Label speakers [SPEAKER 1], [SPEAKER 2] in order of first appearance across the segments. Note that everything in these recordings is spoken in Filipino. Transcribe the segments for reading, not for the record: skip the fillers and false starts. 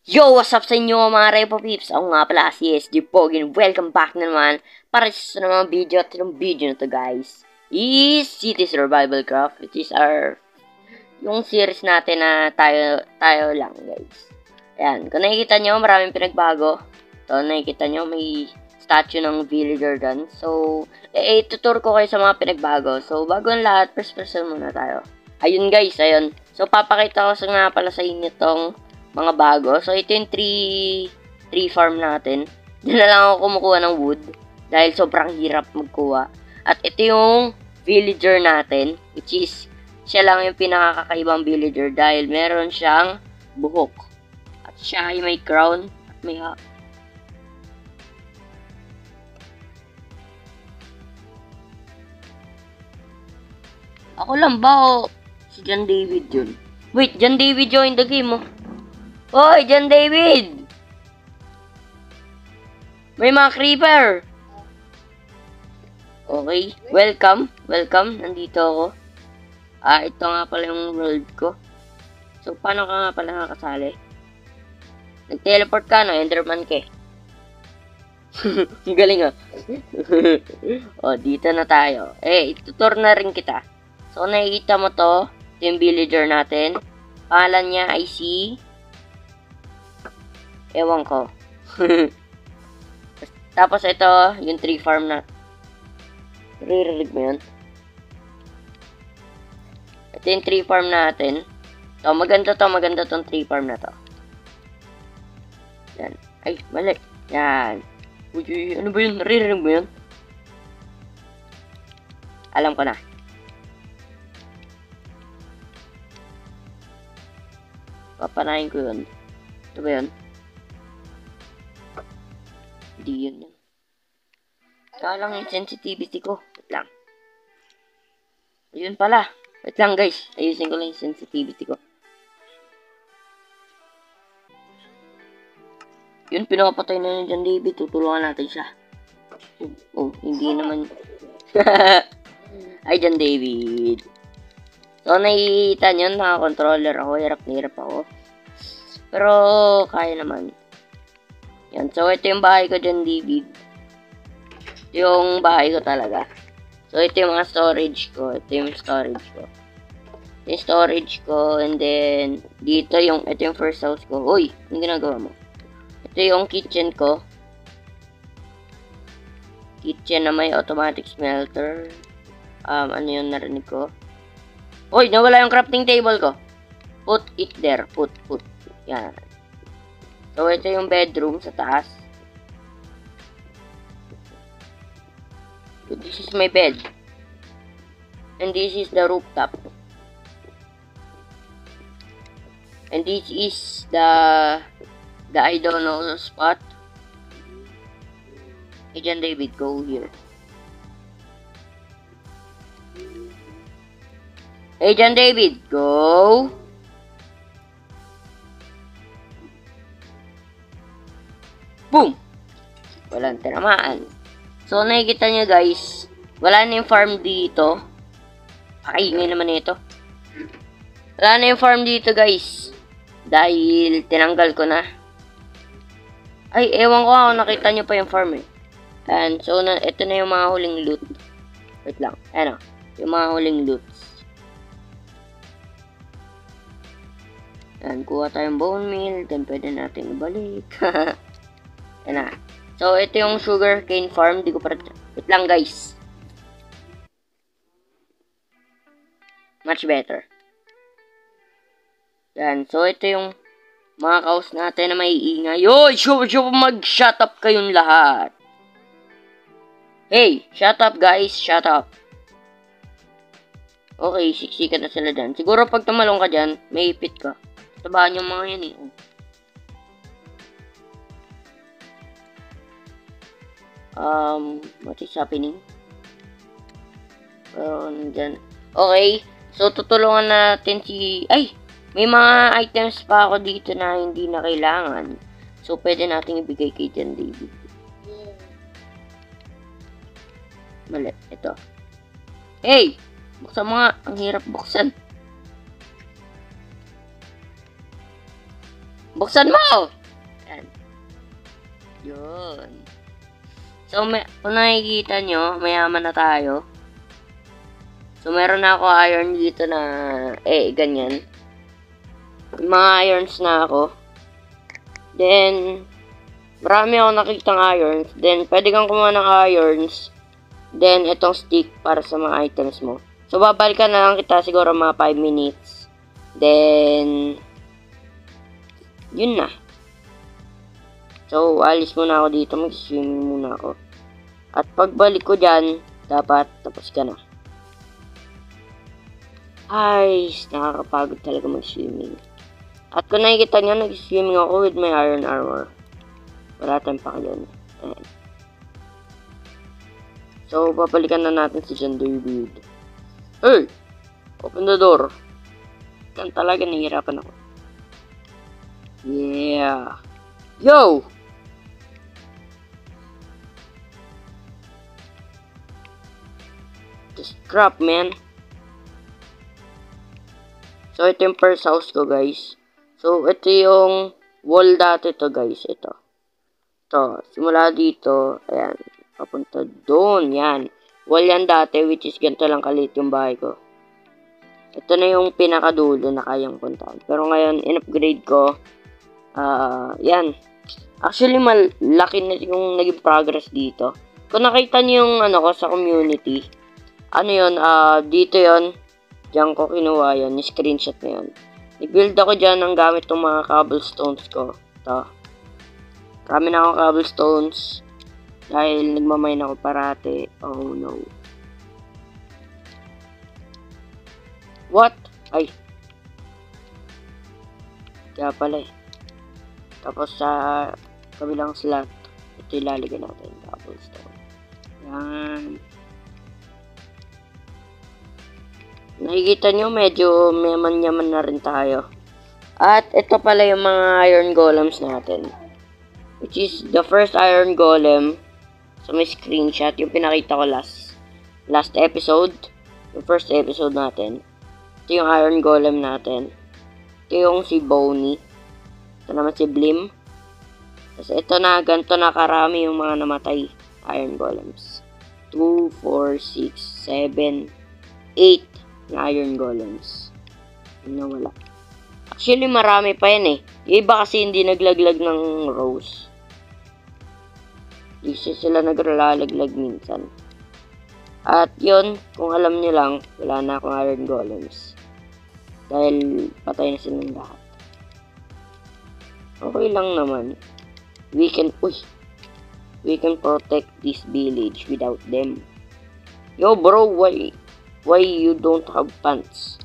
[SPEAKER 1] Yo! What's up sa inyo mga Repo Peeps? Ako nga pala si SG Pogin. Welcome back na naman para sa mga video. At yung video na to guys is City Survival Craft, which is yung series natin na tayo lang guys. Ayan, kung nakikita nyo maraming pinagbago. So nakikita nyo may statue ng villager dun. So tutur ko kayo sa mga pinagbago. So bago ang lahat, first person muna tayo. Ayun guys, ayun. So papakita ko nga pala sa inyo tong mga bago. So, ito yung tree farm natin. Diyan na lang ako kumukuha ng wood. Dahil sobrang hirap magkuha. At ito yung villager natin. Which is, siya lang yung pinakakaibang villager. Dahil meron siyang buhok. At siya ay may crown. At may Ako lang ba o si John David yun? Wait, John David joined the game oh. Hoy, John David! May mga creeper! Okay, welcome. Welcome, nandito ako. Ito nga pala yung world ko. So, paano ka nga pala nakasali? Nag-teleport ka, no? Enderman ka eh. Galing ah. Dito na tayo. Itutur na rin kita. So, nakikita mo to. Ito yung villager natin. Pangalan niya ay si... Ewan ko. Tapos ito, yung tree farm na. Ririnig mo yun? Ito yung tree farm natin. Maganda tong tree farm na to. Yan. Ay, mali. Yan. Uy, ano ba yun? Ririnig mo yun? Alam ko na. Papanayin ko yun. Ito ba yun? Hindi yun. Kalang yung sensitivity ko. Wait lang. Ayun pala. Wait lang guys. Ayusin ko lang yung sensitivity ko. Yun, pinapatay na yun dyan, David. Tutulungan natin siya. Hindi naman. Ay, dyan, David. So, nakikita nyo, naka-controller ako. Hirap na hirap ako. Pero, kaya naman. Yan. So, ito yung bahay ko dyan, David. Ito yung bahay ko talaga. So, ito yung mga storage ko. Ito yung storage ko. Ito yung storage ko. And then, ito yung first house ko. Uy, anong ginagawa mo? Ito yung kitchen ko. Kitchen na may automatic smelter. Ano yung narinig ko? Uy, nawala yung crafting table ko. Put it there. Put. Yan. So, ito yung bedroom sa taas. So, this is my bed. And this is the rooftop. And this is the I don't know spot. Hey, John David, go here. Hey, John David, go. Boom! Walang tinamaan. So, nakikita nyo guys, wala na yung farm dito. Pakaingay naman ito. Wala na yung farm dito guys. Dahil tinanggal ko na. Ay, ewan ko ako, nakita nyo pa yung farm eh. And so, ito na yung mga huling loot. Wait lang, ano, yung mga huling loots. Yan, kuha tayong bone meal, then pwede natin ibalik. Yan na. So, ito yung sugar cane farm. Di ko para... Wait lang, guys. Much better. Yan. So, ito yung mga cows natin na may ingay. Yoy! Mag-shut up kayong lahat. Hey! Shut up, guys. Shut up. Okay, siksikan na sila dyan. Siguro pag tumalong ka dyan, may ipit ka. Tabahan yung mga yan eh. What is happening? Nandyan. Okay. So, tutulungan natin si... Ay! May mga items pa ako dito na hindi na kailangan. So, pwede natin ibigay kay John David. Mali. Ito. Hey! Buksan mo nga. Ang hirap buksan. Buksan mo! Yun. So, kung nakikita nyo, mayaman na tayo. So, meron na ako iron dito na, ganyan. May mga irons na ako. Then, marami ako nakitang irons. Then, pwede kang kumuha ng irons. Then, itong stick para sa mga items mo. So, babalikan na lang kita siguro mga 5 minutes. Then, yun na. So, alis muna ako dito. Mag-swimming muna ako. At pagbalik ko dyan, dapat tapos ka na. Ay, nakakapagod talaga mag-swimming. At kung nakikita nyo, nag-swimming ako with my iron armor. Wala tayong pakiyon. Ayan. So, babalikan na natin si John David. Hey! Open the door. Kan talaga, nahihirapan ako. Yeah! Yo! Just crap, man. So, ito yung first house ko, guys. So, ito yung wall dati to, guys. Ito. Ito. Simula dito. Ayan. Papunta doon. Yan. Wall yan dati, which is ganito lang kalit yung bahay ko. Ito na yung pinakadulo na kayang puntahan. Pero ngayon, in-upgrade ko. Yan. Actually, malaki na yung naging progress dito. Kung nakita niyo yung ano ko sa community, ano yun, dito yun. Diyan ko kinuha yun. Screenshot na yun. Nag-build ako dyan ng gamit ng mga cobblestones ko. Ito. Marami na akong cobblestones. Dahil nagmamine ako parati. Oh no. What? Ay. Kaya pala eh. Tapos sa kabilang slot, ito ilalagay natin. Cobblestone. Yan. Nakikita nyo, medyo yaman-yaman na rin tayo. At ito pala yung mga iron golems natin. Which is the first iron golem. So may screenshot. Yung pinakita ko last episode. Yung first episode natin. Ito yung iron golem natin. Ito yung si Bonnie. Ito naman si Blim. Tapos ito na, ganito na karami yung mga namatay iron golems. 2, 4, 6, 7, 8 na iron golems. Yung nawala. Actually, marami pa yan eh. Yung iba kasi hindi naglaglag ng rose. Hindi sila naglalaglag minsan. At yun, kung alam nyo lang, wala na akong iron golems. Dahil patay na silang lahat. Okay lang naman. We can protect this village without them. Yo bro, why you don't have pants?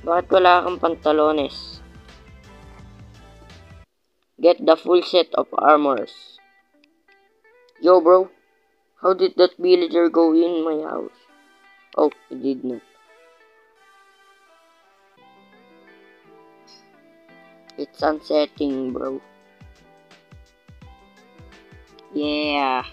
[SPEAKER 1] Bakit wala kang pantalones? Get the full set of armors. Yo bro, how did that villager go in my house? Oh, he did not. It's sunsetting, bro. Yeah.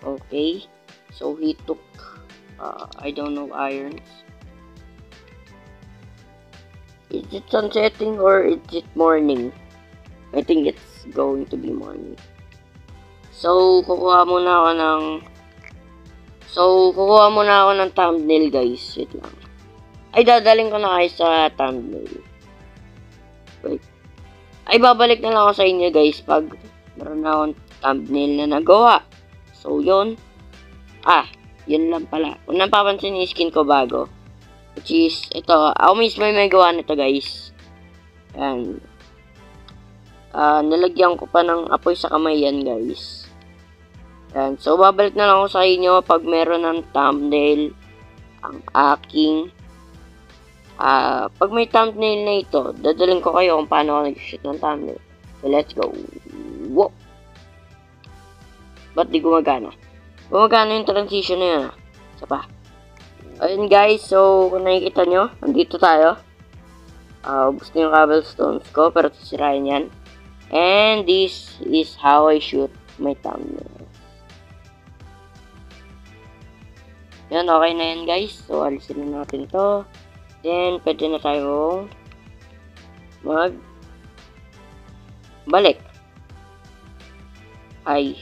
[SPEAKER 1] Okay. So he took, I don't know, irons. Is it sunsetting or is it morning? I think it's going to be morning. So, kukuha muna ako ng thumbnail, guys. Wait lang. Ay, dadaling ko na kayo sa thumbnail. Wait. Ay, babalik na lang ako sa inyo, guys, pag meron na akong thumbnail na nagawa. So, yun. Yun lang pala. Kung napapansin yung skin ko bago. Which is, ito. Ako mismo may gawa nito, guys. Ayan. Nilagyan ko pa ng apoy sa kamay yan, guys. Ayan. So, babalik na lang ako sa inyo pag meron ng thumbnail ang aking pag may thumbnail na ito, dadalhin ko kayo kung paano ako nag-shoot ng thumbnail. So, let's go. Whoa! Ba't di gumagana? Gumagana yung transition na yun, Isa pa. Ayun, guys. So, kung nakikita nyo, nandito tayo. Ubus na yung cobblestones ko, pero sisirain yan. And this is how I shoot my thumbnail. Yan, okay na yan, guys. So, alisin na natin to. Then, pwede na tayong balik. Ay.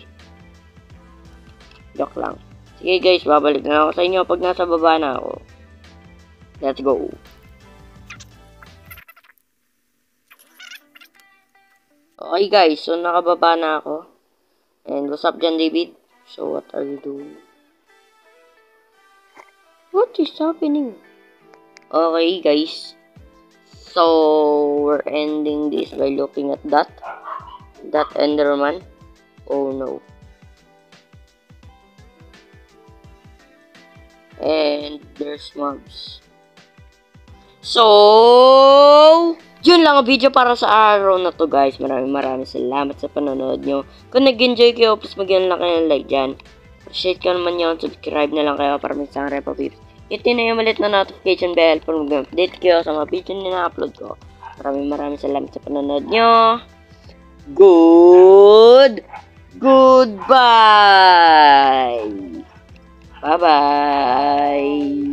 [SPEAKER 1] Joke lang. Sige guys, babalik na ako sa inyo pag nasa baba na ako. Let's go. Okay guys, so nakababa na ako. And what's up dyan, David? So what are you doing? What is happening? Okay guys. So we're ending this by looking at that Enderman. Oh no. And there's mobs. So, yun lang ang video para sa araw na to guys. Maraming salamat sa panonood nyo. Kung nag-enjoy kayo, please magyan lang kayo ng like dyan. Appreciate ko naman yun. Subscribe na lang kayo para may isang Repo Pips. Hit na yung malit na notification bell para mag-update kayo sa mga video na na-upload ko. Maraming salamat sa panonood nyo. Goodbye! Bye-bye!